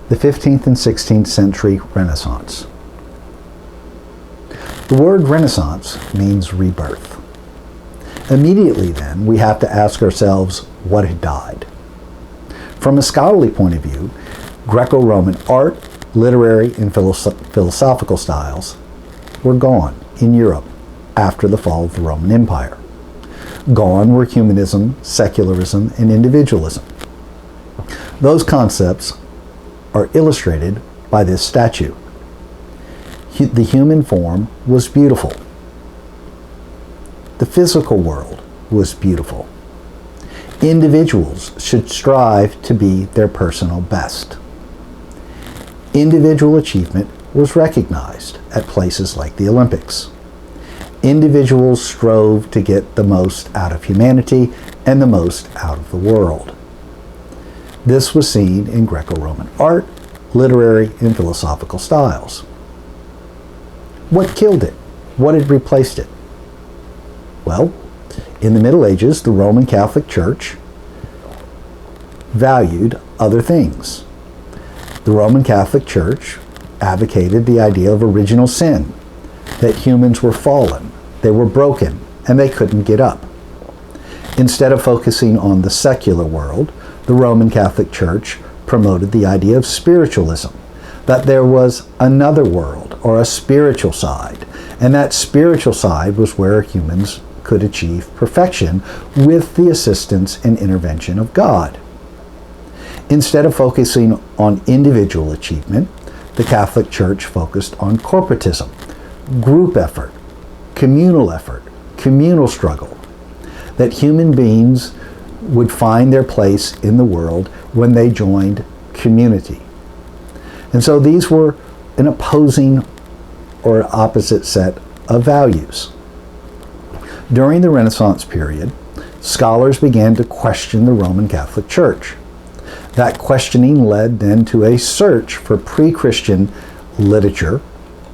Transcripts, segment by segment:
the 15th and 16th century Renaissance. The word Renaissance means rebirth. Immediately then, we have to ask ourselves what had died. From a scholarly point of view, Greco-Roman art, literary, and philosophical styles were gone in Europe after the fall of the Roman Empire. Gone were humanism, secularism, and individualism. Those concepts are illustrated by this statue. The human form was beautiful. The physical world was beautiful. Individuals should strive to be their personal best. Individual achievement was recognized at places like the Olympics. Individuals strove to get the most out of humanity and the most out of the world. This was seen in Greco-Roman art, literary, and philosophical styles. What killed it? What had replaced it? Well, in the Middle Ages, the Roman Catholic Church valued other things. The Roman Catholic Church advocated the idea of original sin, that humans were fallen, they were broken, and they couldn't get up. Instead of focusing on the secular world, the Roman Catholic Church promoted the idea of spiritualism, that there was another world or a spiritual side, and that spiritual side was where humans could achieve perfection with the assistance and intervention of God. Instead of focusing on individual achievement, the Catholic Church focused on corporatism, group effort, communal struggle, that human beings would find their place in the world when they joined community. And so these were an opposing or opposite set of values. During the Renaissance period, scholars began to question the Roman Catholic Church. That questioning led then to a search for pre-Christian literature,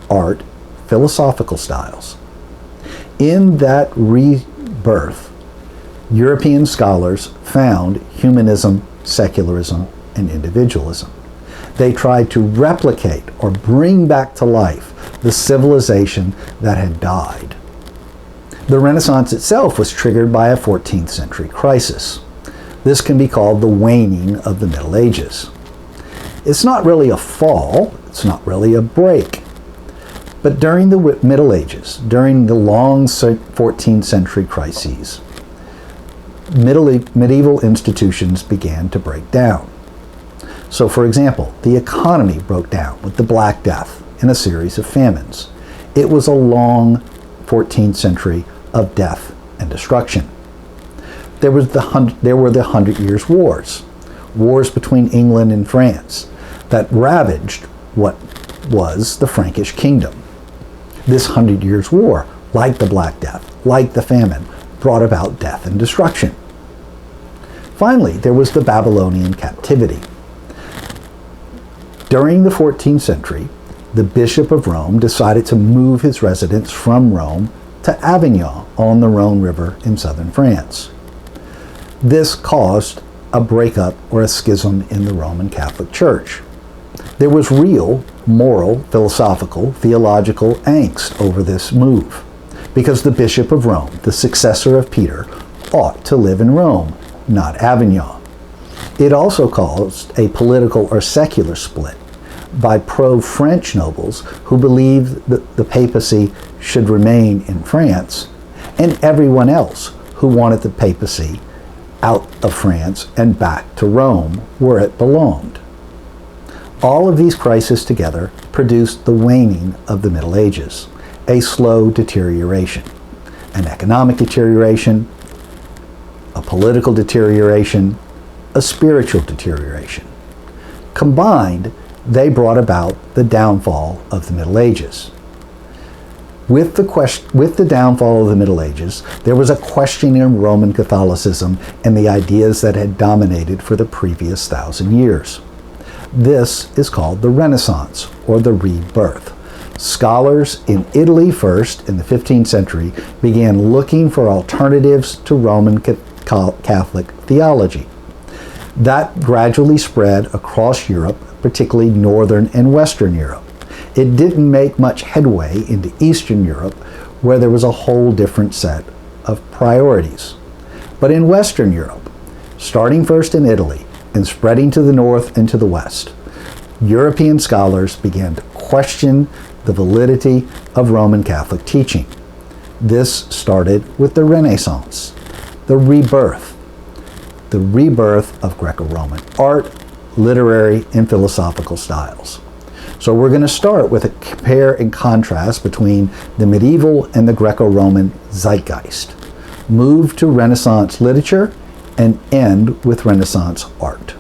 art, philosophical styles. In that rebirth, European scholars found humanism, secularism, and individualism. They tried to replicate or bring back to life the civilization that had died. The Renaissance itself was triggered by a 14th century crisis. This can be called the waning of the Middle Ages. It's not really a fall, it's not really a break. But during the Middle Ages, during the long 14th century crises, medieval institutions began to break down. So for example, the economy broke down with the Black Death and a series of famines. It was a long 14th century of death and destruction. There were the 100 Years' Wars, wars between England and France that ravaged what was the Frankish kingdom. This 100 Years' War, like the Black Death, like the famine, brought about death and destruction. Finally, there was the Babylonian captivity. During the 14th century, the Bishop of Rome decided to move his residence from Rome to Avignon on the Rhone River in southern France. This caused a breakup or a schism in the Roman Catholic Church. There was real moral, philosophical, theological angst over this move, because the Bishop of Rome, the successor of Peter, ought to live in Rome, not Avignon. It also caused a political or secular split by pro-French nobles who believed that the papacy should remain in France, and everyone else who wanted the papacy out of France and back to Rome, where it belonged. All of these crises together produced the waning of the Middle Ages, a slow deterioration, an economic deterioration, a political deterioration, a spiritual deterioration. Combined, they brought about the downfall of the Middle Ages. With the downfall of the Middle Ages, there was a questioning of Roman Catholicism and the ideas that had dominated for the previous 1,000 years. This is called the Renaissance, or the rebirth. Scholars in Italy first, in the 15th century, began looking for alternatives to Roman Catholic theology. That gradually spread across Europe, particularly Northern and Western Europe. It didn't make much headway into Eastern Europe, where there was a whole different set of priorities. But in Western Europe, starting first in Italy and spreading to the north and to the west, European scholars began to question the validity of Roman Catholic teaching. This started with the Renaissance, the rebirth of Greco-Roman art, literary, and philosophical styles. So we're going to start with a compare and contrast between the medieval and the Greco-Roman zeitgeist, move to Renaissance literature, and end with Renaissance art.